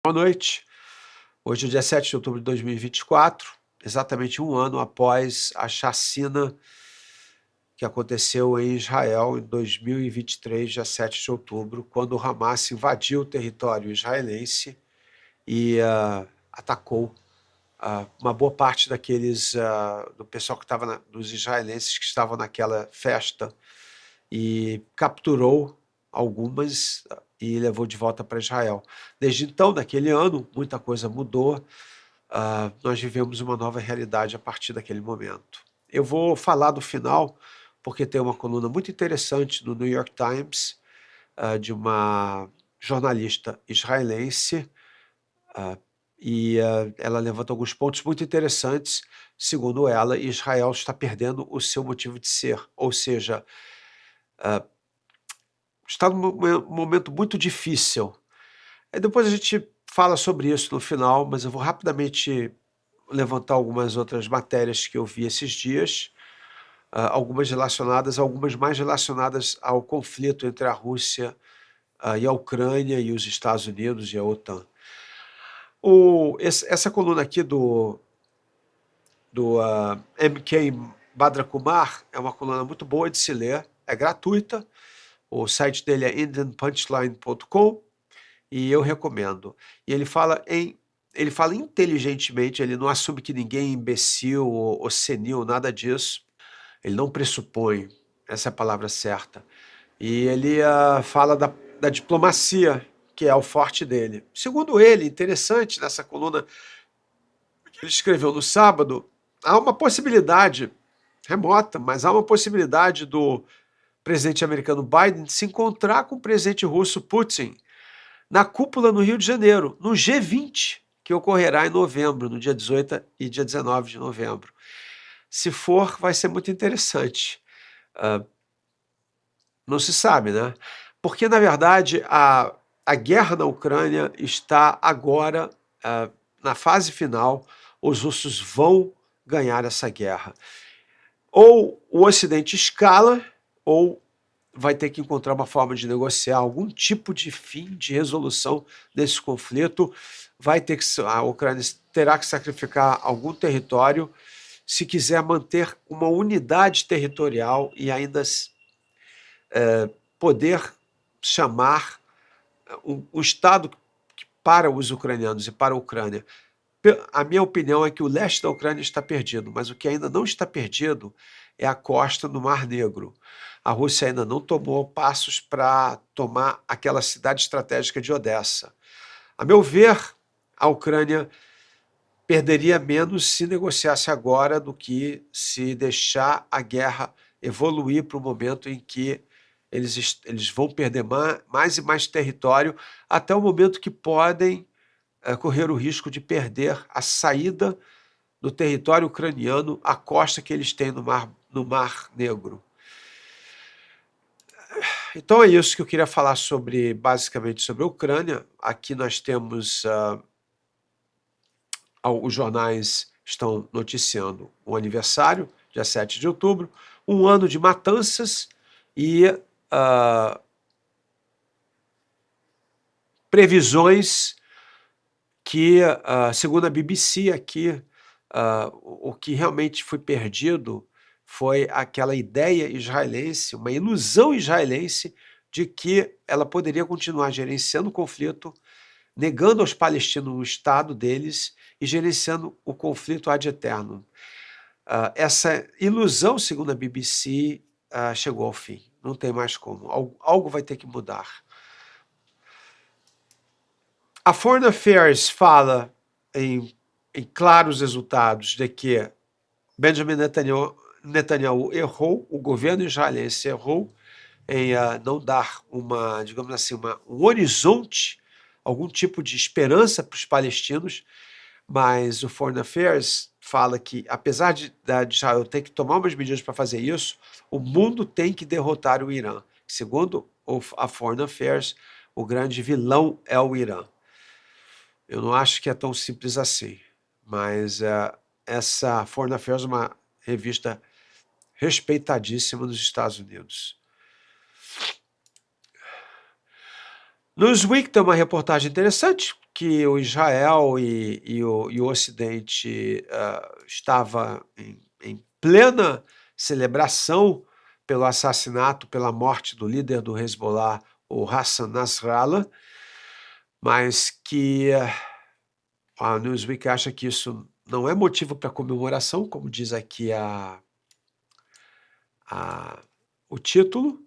Boa noite. Hoje é dia 7 de outubro de 2024, exatamente um ano após a chacina que aconteceu em Israel em 2023, dia 7 de outubro, quando o Hamas invadiu o território israelense e atacou uma boa parte do pessoal que estava, dos israelenses que estavam naquela festa, e capturou algumas e levou de volta para Israel. Desde então, naquele ano, muita coisa mudou. Nós vivemos uma nova realidade a partir daquele momento. Eu vou falar do final, porque tem uma coluna muito interessante no New York Times, de uma jornalista israelense, e ela levanta alguns pontos muito interessantes. Segundo ela, Israel está perdendo o seu motivo de ser, ou seja, está num momento muito difícil. Aí depois a gente fala sobre isso no final, mas eu vou rapidamente levantar algumas outras matérias que eu vi esses dias, algumas mais relacionadas ao conflito entre a Rússia e a Ucrânia e os Estados Unidos e a OTAN. Essa coluna aqui do MK Badra Kumar é uma coluna muito boa de se ler, é gratuita. O site dele é indianpunchline.com e eu recomendo. E ele fala inteligentemente, ele não assume que ninguém é imbecil ou senil, nada disso. Ele não pressupõe, essa é a palavra certa. E ele fala da diplomacia, que é o forte dele. Segundo ele, interessante, nessa coluna que ele escreveu no sábado, há uma possibilidade, remota, mas há uma possibilidade do presidente americano Biden se encontrar com o presidente russo Putin na cúpula no Rio de Janeiro, no G20, que ocorrerá em novembro, no dia 18 e dia 19 de novembro. Se for, vai ser muito interessante. Não se sabe, né? Porque, na verdade, a guerra na Ucrânia está agora na fase final. Os russos vão ganhar essa guerra. Ou o Ocidente escala, ou vai ter que encontrar uma forma de negociar algum tipo de fim, de resolução desse conflito. A Ucrânia terá que sacrificar algum território se quiser manter uma unidade territorial e ainda poder chamar um Estado para os ucranianos e para a Ucrânia. A minha opinião é que o leste da Ucrânia está perdido, mas o que ainda não está perdido é a costa do Mar Negro. A Rússia ainda não tomou passos para tomar aquela cidade estratégica de Odessa. A meu ver, a Ucrânia perderia menos se negociasse agora do que se deixar a guerra evoluir para o momento em que eles vão perder mais e mais território, até o momento que podem correr o risco de perder a saída do território ucraniano à costa que eles têm no Mar Negro. Então é isso que eu queria falar basicamente sobre a Ucrânia. Aqui nós temos os jornais estão noticiando o aniversário, dia 7 de outubro, um ano de matanças e previsões que, segundo a BBC aqui, o que realmente foi perdido foi aquela ideia israelense, uma ilusão israelense de que ela poderia continuar gerenciando o conflito, negando aos palestinos o Estado deles e gerenciando o conflito ad eternum. Essa ilusão, segundo a BBC, chegou ao fim. Não tem mais como. Algo vai ter que mudar. A Foreign Affairs fala em claros resultados de que Benjamin Netanyahu errou, o governo israelense errou em não dar digamos assim, um horizonte, algum tipo de esperança para os palestinos, mas o Foreign Affairs fala que, apesar de Israel ter que tomar umas medidas para fazer isso, o mundo tem que derrotar o Irã. Segundo a Foreign Affairs, o grande vilão é o Irã. Eu não acho que é tão simples assim, mas essa Foreign Affairs é uma revista respeitadíssima nos Estados Unidos. Newsweek tem uma reportagem interessante que o Israel e o Ocidente estava em plena celebração pelo assassinato, pela morte do líder do Hezbollah, o Hassan Nasrallah, mas que a Newsweek acha que isso não é motivo para comemoração, como diz aqui o título,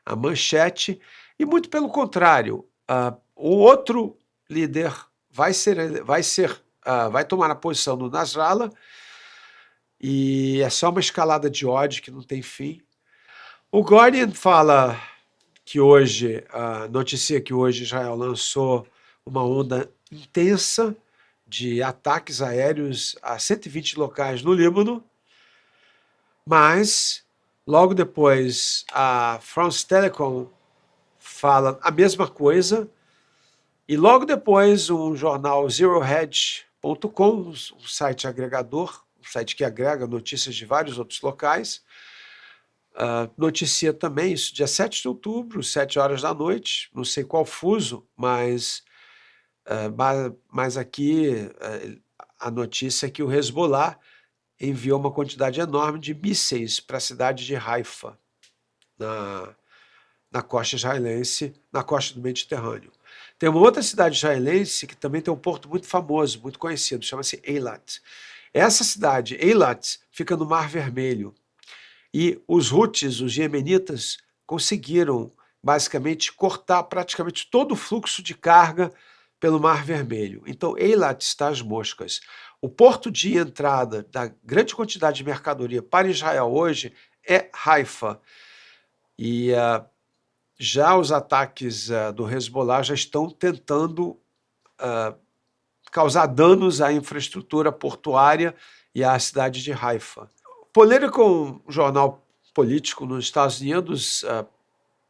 a manchete, e muito pelo contrário, o outro líder vai tomar a posição do Nasrallah, e é só uma escalada de ódio que não tem fim. O Guardian fala que hoje, noticia que hoje Israel lançou uma onda intensa de ataques aéreos a 120 locais no Líbano, mas logo depois a France Telecom fala a mesma coisa, e logo depois um jornal ZeroHedge.com, um site agregador, um site que agrega notícias de vários outros locais, noticia também isso, dia 7 de outubro, 7 horas da noite, não sei qual fuso, mas aqui a notícia é que o Hezbollah enviou uma quantidade enorme de mísseis para a cidade de Haifa, na costa israelense, na costa do Mediterrâneo. Tem uma outra cidade israelense que também tem um porto muito famoso, muito conhecido, chama-se Eilat. Essa cidade, Eilat, fica no Mar Vermelho. E os Houthis, os iemenitas, conseguiram basicamente cortar praticamente todo o fluxo de carga pelo Mar Vermelho. Então, Eilat está às moscas. O porto de entrada da grande quantidade de mercadoria para Israel hoje é Haifa. E já os ataques do Hezbollah já estão tentando causar danos à infraestrutura portuária e à cidade de Haifa. Politico, um jornal político nos Estados Unidos,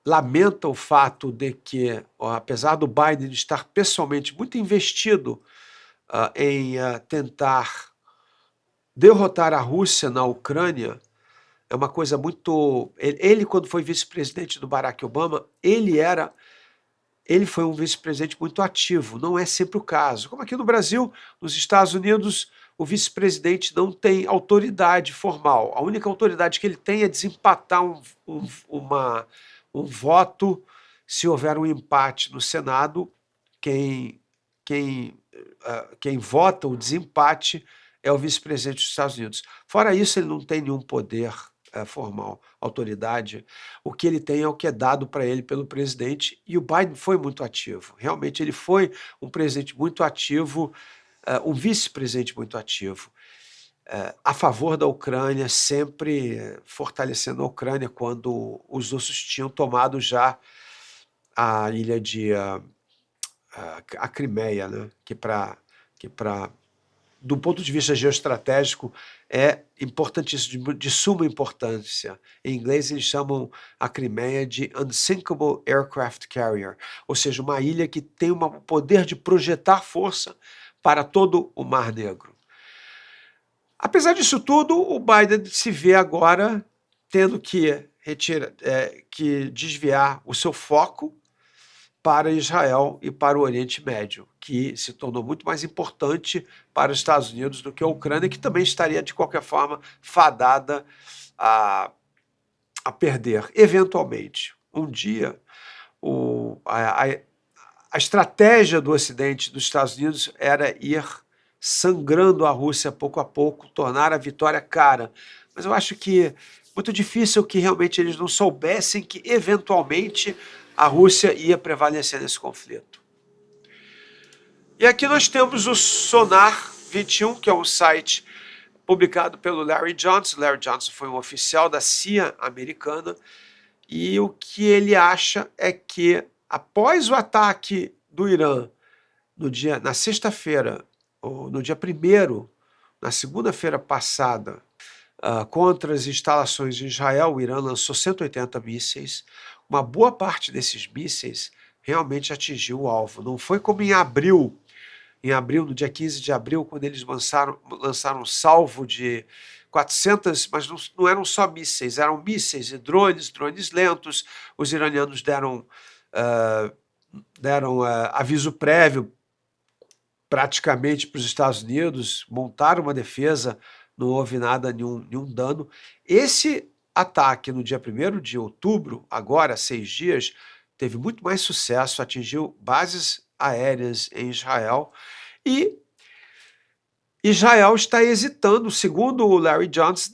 lamenta o fato de que, apesar do Biden estar pessoalmente muito investido em tentar derrotar a Rússia na Ucrânia, é uma coisa muito... Ele, quando foi vice-presidente do Barack Obama, ele foi um vice-presidente muito ativo, não é sempre o caso. Como aqui no Brasil, nos Estados Unidos, o vice-presidente não tem autoridade formal. A única autoridade que ele tem é desempatar um voto se houver um empate no Senado. Quem vota o desempate é o vice-presidente dos Estados Unidos. Fora isso, ele não tem nenhum poder formal, autoridade. O que ele tem é o que é dado para ele pelo presidente, e o Biden foi muito ativo. Realmente ele foi um presidente muito ativo, um vice-presidente muito ativo, a favor da Ucrânia, sempre fortalecendo a Ucrânia quando os russos tinham tomado já a ilha a Crimeia, né? que do ponto de vista geoestratégico, é importantíssimo, de suma importância. Em inglês, eles chamam a Crimeia de Unsinkable Aircraft Carrier, ou seja, uma ilha que tem o poder de projetar força para todo o Mar Negro. Apesar disso tudo, o Biden se vê agora tendo que desviar o seu foco para Israel e para o Oriente Médio, que se tornou muito mais importante para os Estados Unidos do que a Ucrânia, que também estaria, de qualquer forma, fadada a perder. Eventualmente, um dia, a estratégia do Ocidente, dos Estados Unidos, era ir sangrando a Rússia pouco a pouco, tornar a vitória cara. Mas eu acho que muito difícil que realmente eles não soubessem que, eventualmente, a Rússia ia prevalecer nesse conflito. E aqui nós temos o Sonar 21, que é um site publicado pelo Larry Johnson. Larry Johnson foi um oficial da CIA americana, e o que ele acha é que, após o ataque do Irã, na sexta-feira, ou no dia 1º, na segunda-feira passada, contra as instalações de Israel, o Irã lançou 180 mísseis. Uma boa parte desses mísseis realmente atingiu o alvo. Não foi como em abril, no dia 15 de abril, quando eles lançaram um salvo de 400, mas não eram só mísseis, eram mísseis e drones lentos. Os iranianos deram aviso prévio praticamente para os Estados Unidos, montaram uma defesa, não houve nada, nenhum dano. Esse ataque no dia 1º de outubro, agora 6 dias, teve muito mais sucesso, atingiu bases aéreas em Israel, e Israel está hesitando, segundo o Larry Johnson,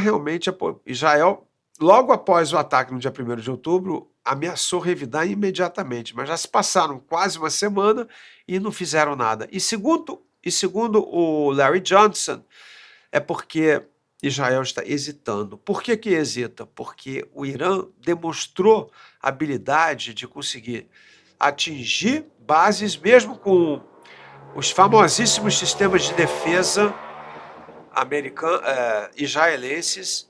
realmente Israel, logo após o ataque no dia 1º de outubro, ameaçou revidar imediatamente, mas já se passaram quase uma semana e não fizeram nada. E segundo o Larry Johnson, é porque Israel está hesitando. Por que hesita? Porque o Irã demonstrou habilidade de conseguir atingir bases, mesmo com os famosíssimos sistemas de defesa israelenses.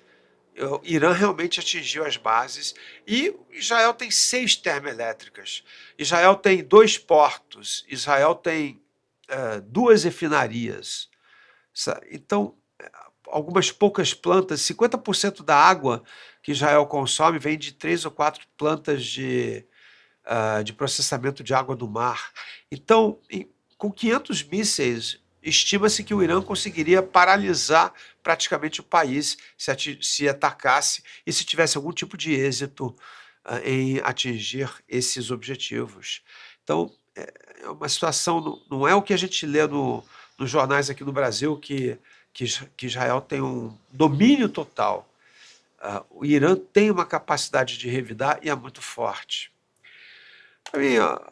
O Irã realmente atingiu as bases, e Israel tem 6 termoelétricas, Israel tem 2 portos, Israel tem 2 refinarias. Então, algumas poucas plantas, 50% da água que Israel consome vem de 3 ou 4 plantas de processamento de água do mar. Então, com 500 mísseis, estima-se que o Irã conseguiria paralisar praticamente o país se atacasse e se tivesse algum tipo de êxito em atingir esses objetivos. Então, é uma situação, não é o que a gente lê nos jornais aqui no Brasil, que Israel tem um domínio total. O Irã tem uma capacidade de revidar e é muito forte.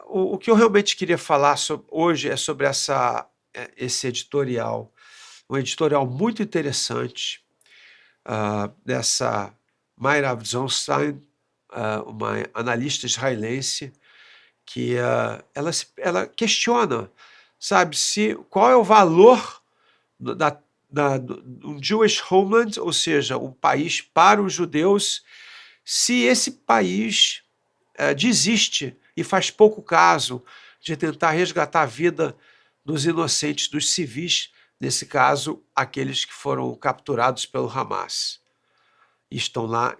O que eu realmente queria falar hoje é sobre esse editorial, um editorial muito interessante dessa Mayrav Zonstein, uma analista israelense, que ela questiona, sabe, qual é o valor um Jewish homeland, ou seja, um país para os judeus, se esse país desiste e faz pouco caso de tentar resgatar a vida dos inocentes, dos civis, nesse caso, aqueles que foram capturados pelo Hamas e estão lá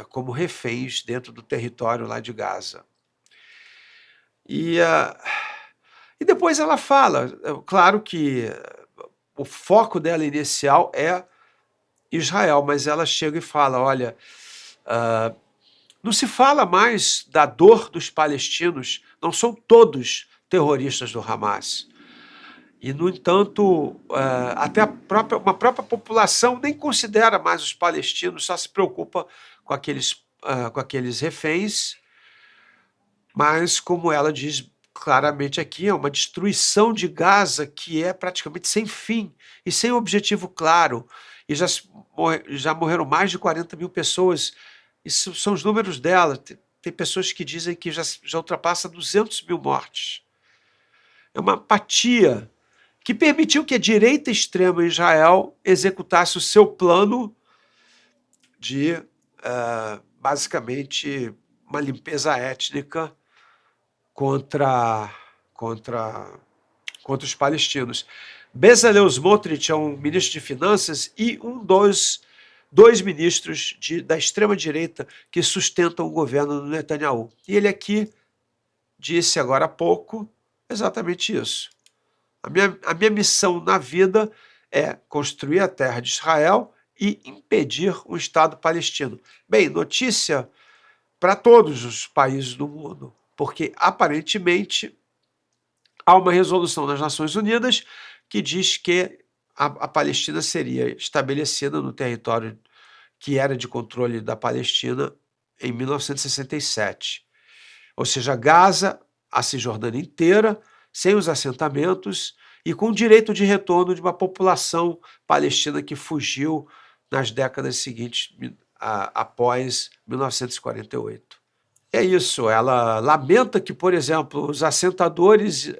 como reféns dentro do território lá de Gaza. E depois ela fala, claro que o foco dela inicial é Israel, mas ela chega e fala, olha, não se fala mais da dor dos palestinos, não são todos terroristas do Hamas. E, no entanto, até uma própria população nem considera mais os palestinos, só se preocupa com aqueles reféns, mas, como ela diz claramente aqui, é uma destruição de Gaza que é praticamente sem fim e sem objetivo claro. E já morreram mais de 40 mil pessoas. Isso são os números dela. Tem pessoas que dizem que já ultrapassa 200 mil mortes. É uma apatia que permitiu que a direita extrema em Israel executasse o seu plano de, basicamente, uma limpeza étnica contra os palestinos. Bezalel Smotrich é um ministro de finanças e um dos 2 ministros da extrema-direita que sustentam o governo do Netanyahu. E ele aqui disse agora há pouco exatamente isso. A minha missão na vida é construir a terra de Israel e impedir um Estado palestino. Bem, notícia para todos os países do mundo, porque aparentemente há uma resolução das Nações Unidas que diz que a Palestina seria estabelecida no território que era de controle da Palestina em 1967. Ou seja, Gaza, a Cisjordânia inteira, sem os assentamentos e com direito de retorno de uma população palestina que fugiu nas décadas seguintes, após 1948. É isso, ela lamenta que, por exemplo, os assentadores,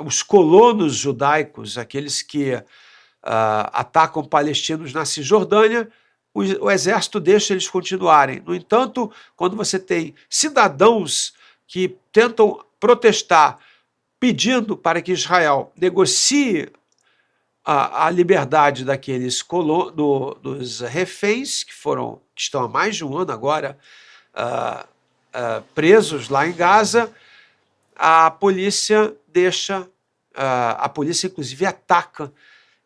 os colonos judaicos, aqueles que atacam palestinos na Cisjordânia, o exército deixa eles continuarem. No entanto, quando você tem cidadãos que tentam protestar pedindo para que Israel negocie a liberdade daqueles dos reféns que estão há mais de um ano agora presos lá em Gaza, a polícia deixa a polícia, inclusive, ataca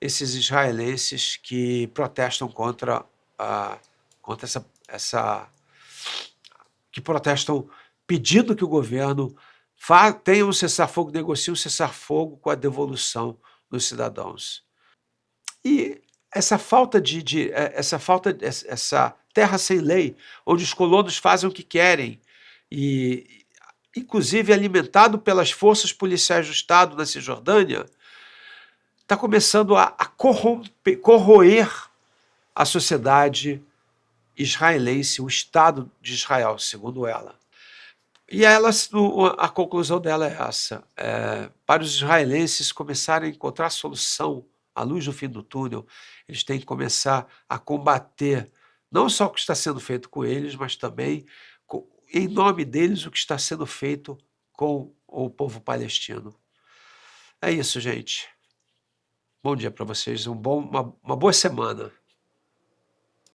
esses israelenses que protestam contra que protestam pedindo que o governo tenha um cessar-fogo, negocie um cessar-fogo com a devolução dos cidadãos. E essa essa terra sem lei, onde os colonos fazem o que querem, e inclusive alimentado pelas forças policiais do Estado na Cisjordânia, está começando a corroer a sociedade israelense, o Estado de Israel, segundo ela. E a conclusão dela é essa: para os israelenses começarem a encontrar solução, a luz no fim do túnel, eles têm que começar a combater não só o que está sendo feito com eles, mas também, em nome deles, o que está sendo feito com o povo palestino. É isso, gente. Bom dia para vocês, uma boa semana.